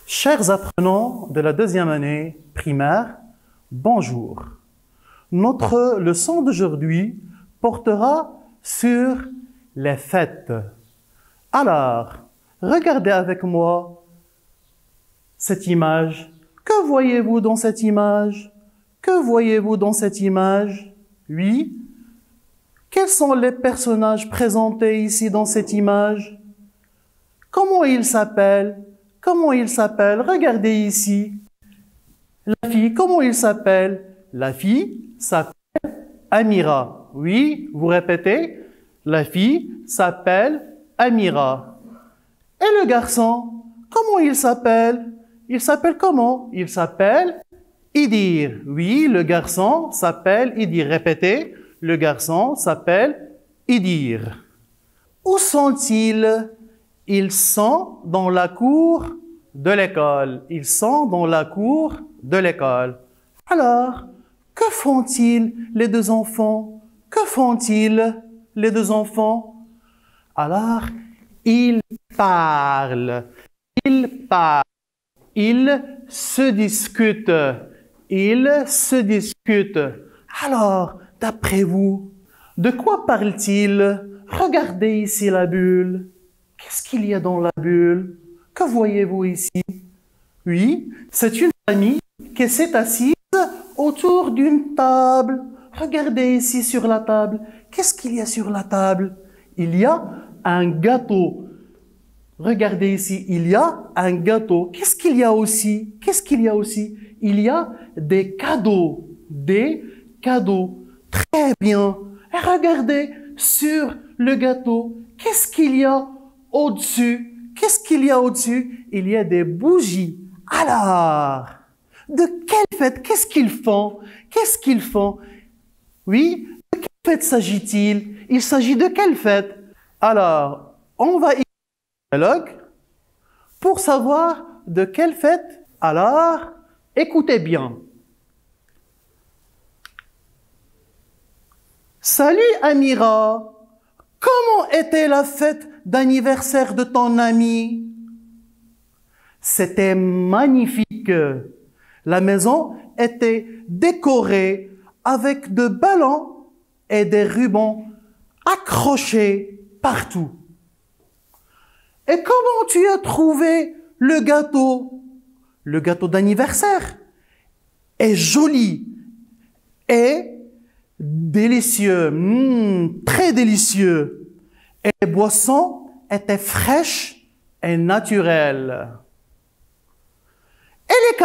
Chers apprenants de la deuxième année primaire, bonjour. Notre leçon d'aujourd'hui portera sur les fêtes. Alors, regardez avec moi cette image. Que voyez-vous dans cette image? Que voyez-vous dans cette image? Oui. Quels sont les personnages présentés ici dans cette image? Comment ils s'appellent? Comment il s'appelle? Regardez ici. La fille, comment il s'appelle? La fille s'appelle Amira. Oui, vous répétez. La fille s'appelle Amira. Et le garçon, comment il s'appelle? Il s'appelle comment? Il s'appelle Idir. Oui, le garçon s'appelle Idir. Répétez. Le garçon s'appelle Idir. Où sont-ils? Ils sont dans la cour de l'école. Ils sont dans la cour de l'école. Alors, que font-ils les deux enfants? Que font-ils les deux enfants? Alors, ils parlent. Ils parlent. Ils se discutent. Ils se discutent. Alors, d'après vous, de quoi parlent-ils? Regardez ici la bulle. Qu'est-ce qu'il y a dans la bulle? Que voyez-vous ici? Oui, c'est une famille qui s'est assise autour d'une table. Regardez ici sur la table. Qu'est-ce qu'il y a sur la table? Il y a un gâteau. Regardez ici, il y a un gâteau. Qu'est-ce qu'il y a aussi? Qu'est-ce qu'il y a aussi? Il y a des cadeaux. Des cadeaux. Très bien. Et regardez sur le gâteau. Qu'est-ce qu'il y a au-dessus? Qu'est-ce qu'il y a au-dessus? Il y a des bougies. Alors, de quelle fête? Qu'est-ce qu'ils font? Qu'est-ce qu'ils font? Oui, de quelle fête s'agit-il? Il s'agit de quelle fête? Alors, on va écouter le dialogue pour savoir de quelle fête. Alors, écoutez bien. Salut Amira, comment était la fête d'anniversaire de ton ami? C'était magnifique. La maison était décorée avec de ballons et des rubans accrochés partout. Et comment tu as trouvé le gâteau? Le gâteau d'anniversaire est joli et délicieux, très délicieux. Et les boissons étaient fraîches et naturelles. Et les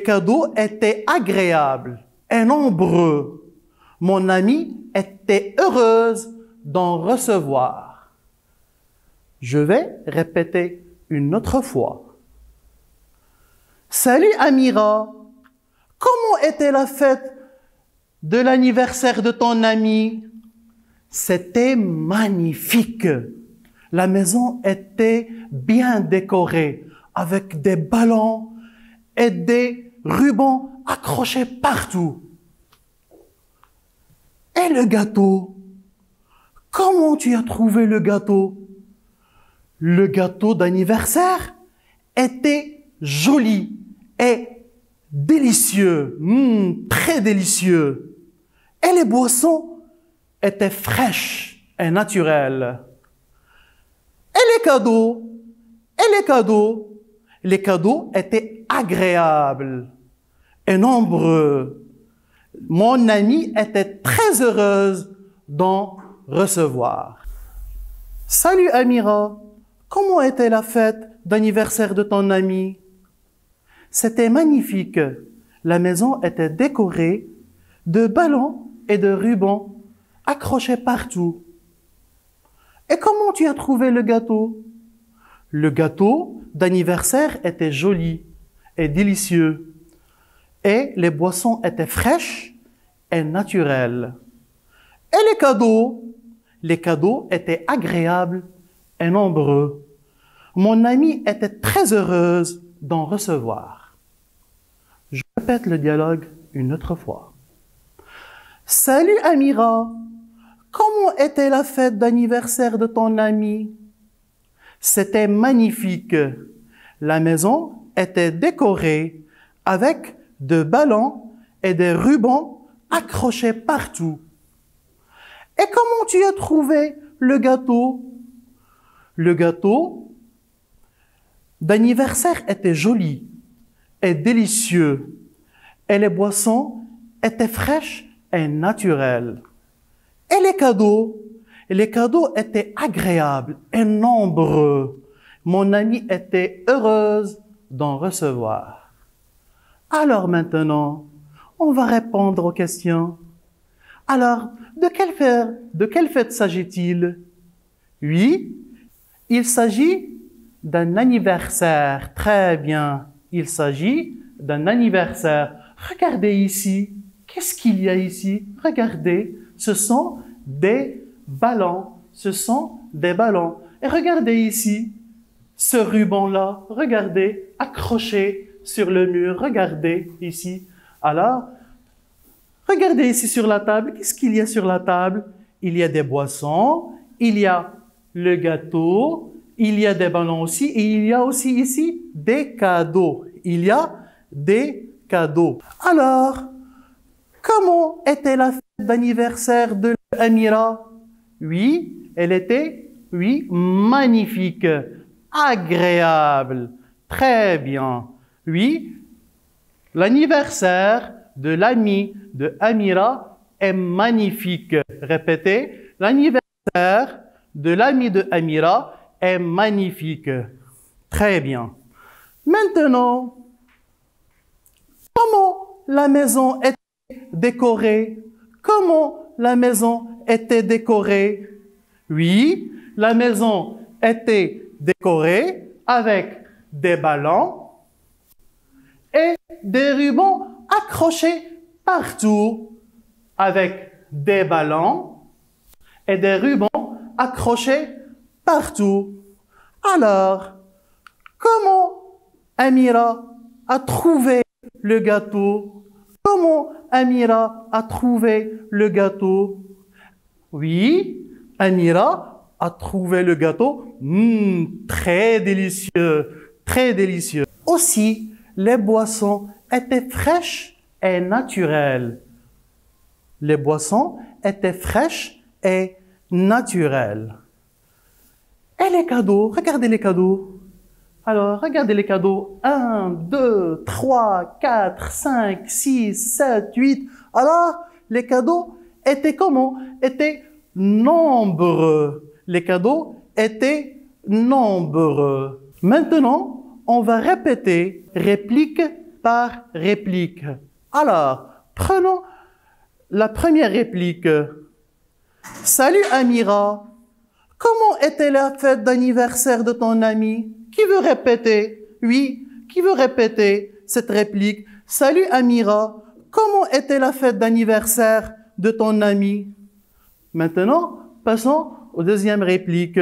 cadeaux étaient agréables et nombreux. Mon amie était heureuse d'en recevoir. Je vais répéter une autre fois. Salut Amira, comment était la fête de l'anniversaire de ton ami? C'était magnifique. La maison était bien décorée avec des ballons et des rubans accrochés partout. Et le gâteau? Comment tu as trouvé le gâteau? Le gâteau d'anniversaire était joli et délicieux, très délicieux. Et les boissons étaient fraîches et naturelles. Et les cadeaux étaient agréables et nombreux. Mon amie était très heureuse d'en recevoir. Salut Amira, comment était la fête d'anniversaire de ton ami? C'était magnifique. La maison était décorée de ballons et de rubans accrochés partout. Et comment tu as trouvé le gâteau? Le gâteau d'anniversaire était joli et délicieux. Et les boissons étaient fraîches et naturelles. Et les cadeaux étaient agréables et nombreux. Mon amie était très heureuse d'en recevoir. Je répète le dialogue une autre fois. Salut Amira, comment était la fête d'anniversaire de ton ami? C'était magnifique. La maison était décorée avec de ballons et des rubans accrochés partout. Et comment tu as trouvé le gâteau? Le gâteau d'anniversaire était joli et délicieux, et les boissons étaient fraîches et naturelles. Et les cadeaux étaient agréables et nombreux. Mon amie était heureuse d'en recevoir. Alors maintenant, on va répondre aux questions. Alors, de quelle fête s'agit-il? Oui, il s'agit d'un anniversaire. Très bien, il s'agit d'un anniversaire. Regardez ici. Qu'est-ce qu'il y a ici? Regardez, ce sont des ballons. Ce sont des ballons. Et regardez ici, ce ruban-là, regardez, accroché sur le mur. Regardez ici. Alors, regardez ici sur la table. Qu'est-ce qu'il y a sur la table? Il y a des boissons, il y a le gâteau, il y a des ballons aussi, et il y a aussi ici des cadeaux. Il y a des cadeaux. Alors, comment était la fête d'anniversaire de l'Amira? Oui, elle était, oui, magnifique, agréable, très bien. Oui, l'anniversaire de l'ami de Amira est magnifique. Répétez, l'anniversaire de l'ami de Amira est magnifique. Très bien. Maintenant, comment la maison était décorée? Comment la maison était décorée? Oui, la maison était décorée avec des ballons et des rubans accrochés partout. Avec des ballons et des rubans accrochés partout. Alors, comment Amira a trouvé le gâteau? Comment Amira a trouvé le gâteau? Oui, Amira a trouvé le gâteau. Très délicieux, très délicieux. Aussi, les boissons étaient fraîches et naturelles. Les boissons étaient fraîches et naturelles. Et les cadeaux, regardez les cadeaux. Alors, regardez les cadeaux. 1, 2, 3, 4, 5, 6, 7, 8. Alors, les cadeaux étaient comment? Étaient nombreux. Les cadeaux étaient nombreux. Maintenant, on va répéter réplique par réplique. Alors, prenons la première réplique. Salut Amira. Comment était la fête d'anniversaire de ton ami? Qui veut répéter? Oui, qui veut répéter cette réplique? Salut Amira. Comment était la fête d'anniversaire de ton ami? Maintenant, passons aux deuxième réplique.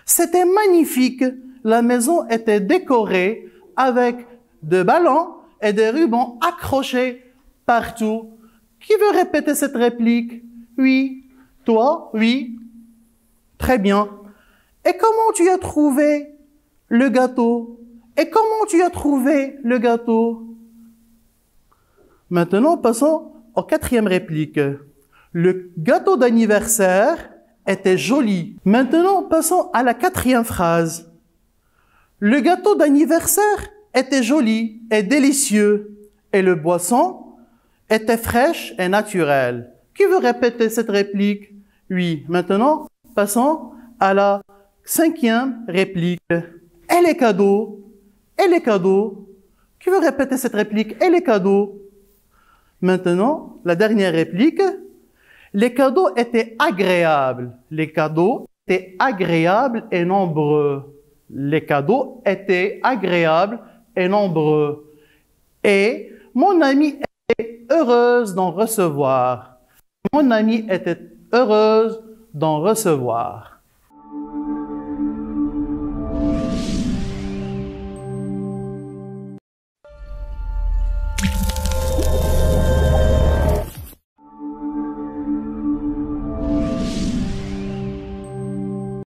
C'était magnifique. La maison était décorée avec de ballons et des rubans accrochés partout. Qui veut répéter cette réplique? Oui. Toi? Oui. Très bien. Et comment tu as trouvé le gâteau? Et comment tu as trouvé le gâteau? Maintenant, passons aux quatrième réplique. Le gâteau d'anniversaire était joli. Maintenant, passons à la quatrième phrase. Le gâteau d'anniversaire était joli et délicieux. Et le boisson était fraîche et naturelle. Qui veut répéter cette réplique? Oui. Maintenant, passons à la cinquième réplique. Et les cadeaux? Et les cadeaux? Qui veut répéter cette réplique? Et les cadeaux? Maintenant, la dernière réplique. Les cadeaux étaient agréables. Les cadeaux étaient agréables et nombreux. Les cadeaux étaient agréables et nombreux. Et mon amie était heureuse d'en recevoir. Mon amie était heureuse d'en recevoir.